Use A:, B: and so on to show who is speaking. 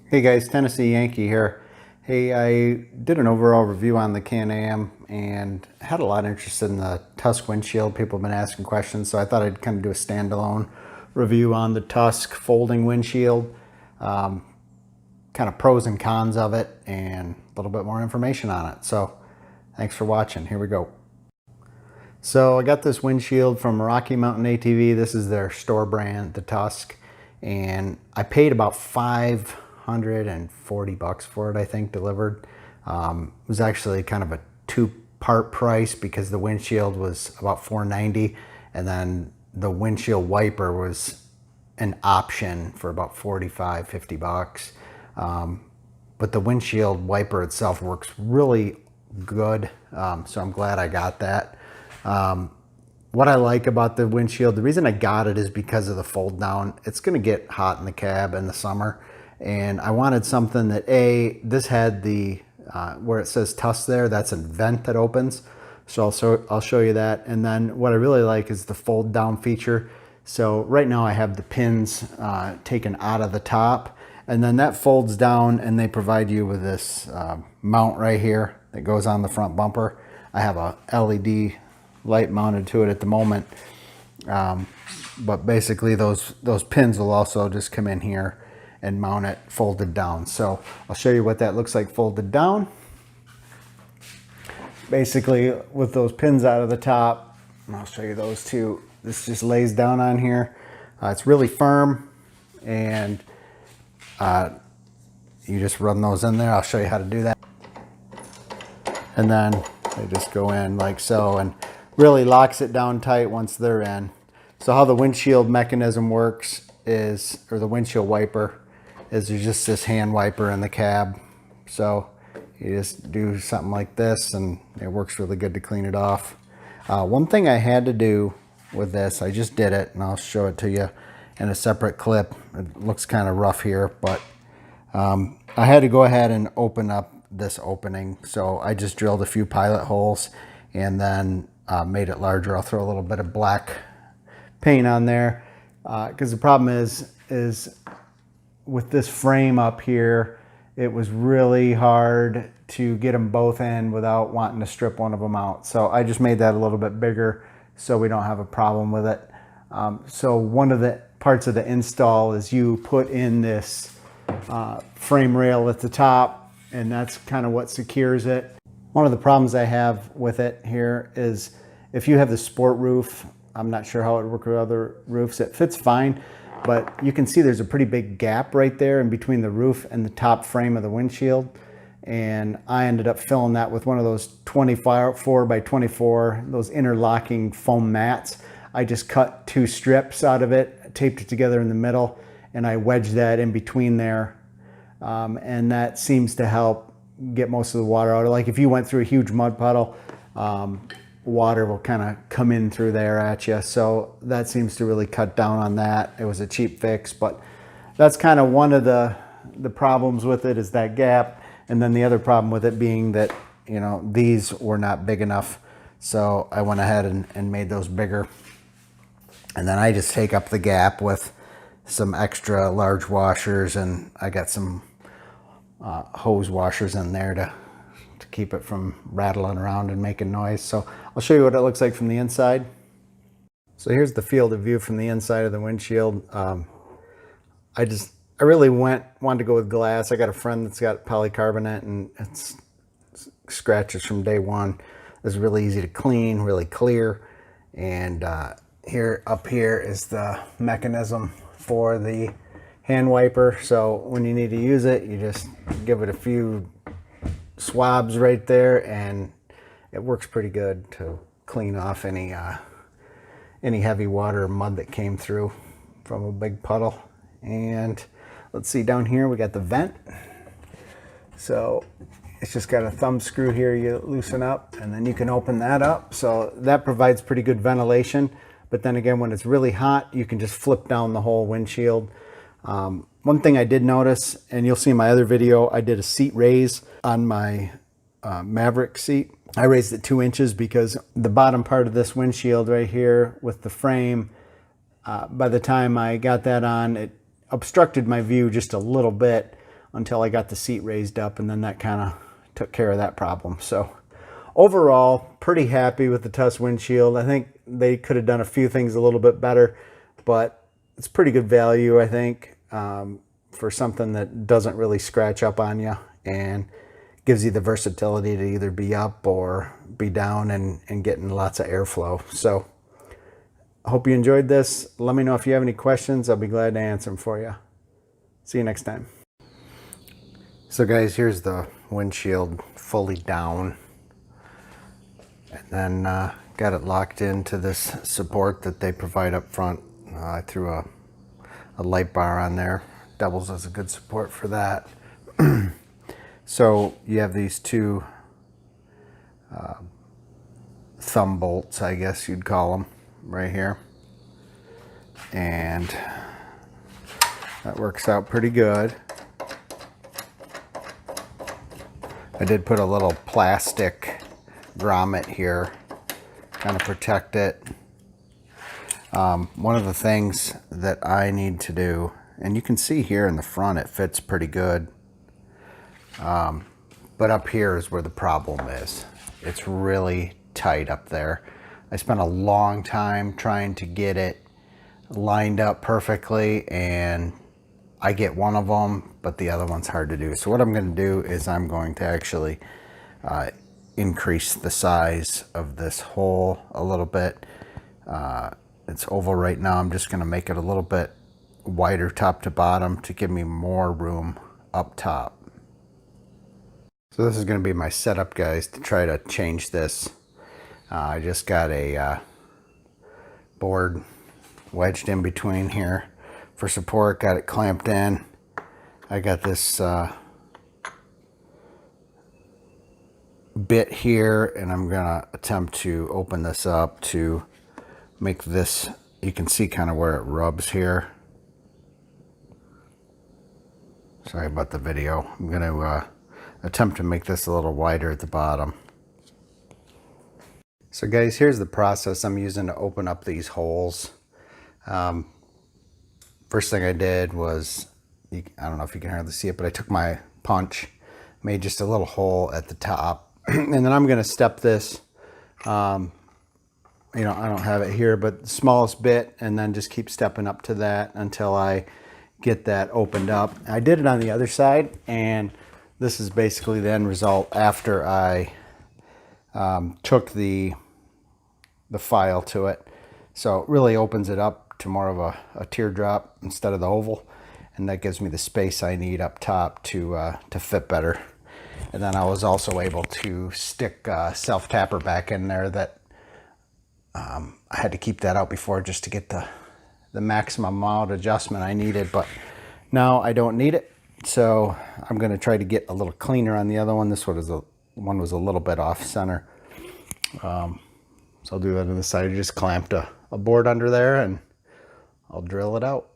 A: Hey guys, Tennessee Yankee here. Hey, I did an overall review on the Can Am and had a lot of interest in the Tusk windshield. People have been asking questions, so I thought I'd kind of do a standalone review on the Tusk folding windshield, kind of pros and cons of it, and a little bit more information on it. So thanks for watching. Here we go. So I got this windshield from Rocky Mountain ATV. This is their store brand, the Tusk, and I paid about $540 for it, I think, delivered. It was actually kind of a two-part price because the windshield was about $490, and then the windshield wiper was an option for about $45–50. But the windshield wiper itself works really good, so I'm glad I got that. What I like about the windshield, the reason I got it is because of the fold down. It's going to get hot in the cab in the summer, and I wanted something that this had the where it says Tusk there, that's a vent that opens, so I'll show you that. And then what I really like is the fold down feature. So right now I have the pins taken out of the top, and then that folds down, and they provide you with this mount right here that goes on the front bumper. I have a LED light mounted to it at the moment, but basically those pins will also just come in here and mount it folded down. So I'll show you what that looks like folded down. Basically with those pins out of the top, and I'll show you those too, this just lays down on here. It's really firm, and you just run those in there. I'll show you how to do that. And then they just go in like so, and really locks it down tight once they're in. So how the windshield mechanism works is, or the windshield wiper, is there's just this hand wiper in the cab. So you just do something like this, and it works really good to clean it off. One thing I had to do with this, I just did it, and I'll show it to you in a separate clip. It looks kind of rough here, but I had to go ahead and open up this opening. So I just drilled a few pilot holes and then made it larger. I'll throw a little bit of black paint on there because the problem is with this frame up here, it was really hard to get them both in without wanting to strip one of them out. So I just made that a little bit bigger so we don't have a problem with it. So one of the parts of the install is you put in this frame rail at the top, and that's kind of what secures it. One of the problems I have with it here is if you have the sport roof, I'm not sure how it would work with other roofs, it fits fine, but you can see there's a pretty big gap right there in between the roof and the top frame of the windshield. And I ended up filling that with one of those 24x24, those interlocking foam mats. I just cut 2 strips out of it, taped it together in the middle, and I wedged that in between there. And that seems to help get most of the water out. Like if you went through a huge mud puddle, water will kind of come in through there at you. So that seems to really cut down on that. It was a cheap fix, but that's kind of one of the problems with it, is that gap. And then the other problem with it being that, you know, these were not big enough. So I went ahead and made those bigger. And then I just take up the gap with some extra large washers, and I got some hose washers in there to keep it from rattling around and making noise. So I'll show you what it looks like from the inside. So here's the field of view from the inside of the windshield. I really wanted to go with glass. I got a friend that's got polycarbonate, and it's scratches from day one. It's really easy to clean, really clear. And up here is the mechanism for the hand wiper. So when you need to use it, you just give it a few swabs right there, and it works pretty good to clean off any heavy water or mud that came through from a big puddle. And let's see, down here we got the vent. So it's just got a thumb screw here you loosen up, and then you can open that up. So that provides pretty good ventilation. But then again, when it's really hot, you can just flip down the whole windshield. One thing I did notice, and you'll see in my other video, I did a seat raise on my Maverick seat. I raised it 2 inches because the bottom part of this windshield right here with the frame, by the time I got that on, it obstructed my view just a little bit. until I got the seat raised up, and then that kind of took care of that problem. So overall, pretty happy with the Tusk windshield. I think they could have done a few things a little bit better, but it's pretty good value, I think, for something that doesn't really scratch up on you and gives you the versatility to either be up or be down and getting lots of airflow. So I hope you enjoyed this. Let me know if you have any questions. I'll be glad to answer them for you. See you next time. So guys, here's the windshield fully down. And then got it locked into this support that they provide up front. I threw a light bar on there. Doubles as a good support for that. So you have these two thumb bolts, I guess you'd call them, right here. And that works out pretty good. I did put a little plastic grommet here, kind of protect it. One of the things that I need to do, and you can see here in the front it fits pretty good, but up here is where the problem is. It's really tight up there. I spent a long time trying to get it lined up perfectly, and I get one of them, but the other one's hard to do. So what I'm going to do is I'm going to actually increase the size of this hole a little bit. It's oval right now. I'm just going to make it a little bit wider top to bottom to give me more room up top. So this is going to be my setup, guys, to try to change this. I just got a board wedged in between here for support, got it clamped in. I got this bit here, and I'm gonna attempt to open this up to make this, you can see kind of where it rubs here. Sorry about the video. I'm gonna attempt to make this a little wider at the bottom. So guys, here's the process I'm using to open up these holes. First thing I did was, I don't know if you can hardly see it, but I took my punch, made just a little hole at the top, and then I'm going to step this, you know, I don't have it here, but the smallest bit, and then just keep stepping up to that until I get that opened up. I did it on the other side, and this is basically the end result after I took the file to it. So it really opens it up to more of a teardrop instead of the oval, and that gives me the space I need up top to fit better. And then I was also able to stick a self-tapper back in there that I had to keep that out before just to get the maximum amount of adjustment I needed, but now I don't need it. So I'm going to try to get a little cleaner on the other one. This one was a little bit off center. So I'll do that on the side. I just clamped a board under there, and I'll drill it out.